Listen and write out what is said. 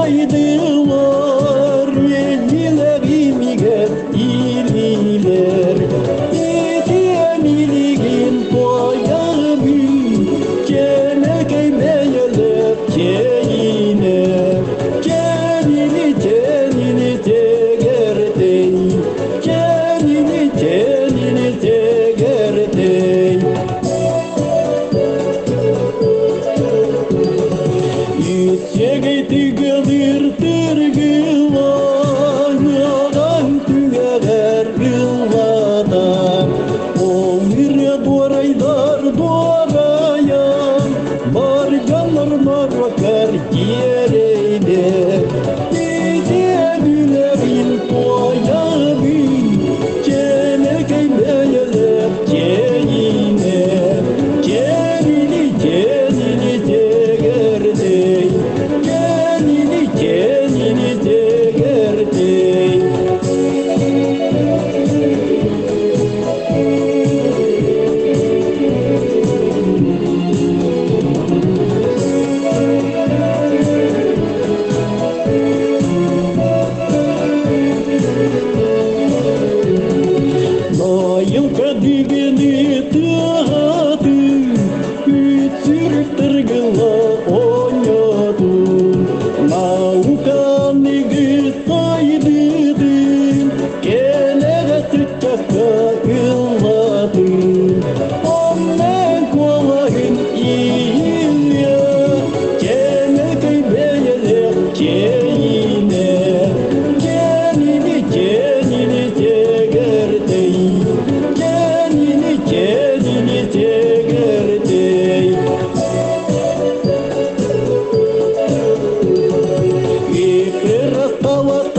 saydılar ellerimize ilmiler. Etemiliğin toyağımı gene kaymayalım keyine. Kendini tegertey, kendini tegertey. Yüksek gelir tırgıvan, yağan tügeler yılmadan. Onları doğraylar doğrayan, marganlar bakar yereyde. Etemillerin toyağımı gene kaymayalım keyine. Kendini tegertey, kendini tegertey. Yılka digini tıhadı, ütür tırgıla oynadı. Nauka nigi saydıdın, kelere tıkkaka yılladı. Annen kolayın iyilya, kene kaybeyelim keyine. Kendini tegertey, kendini tegertey. İkrar kavat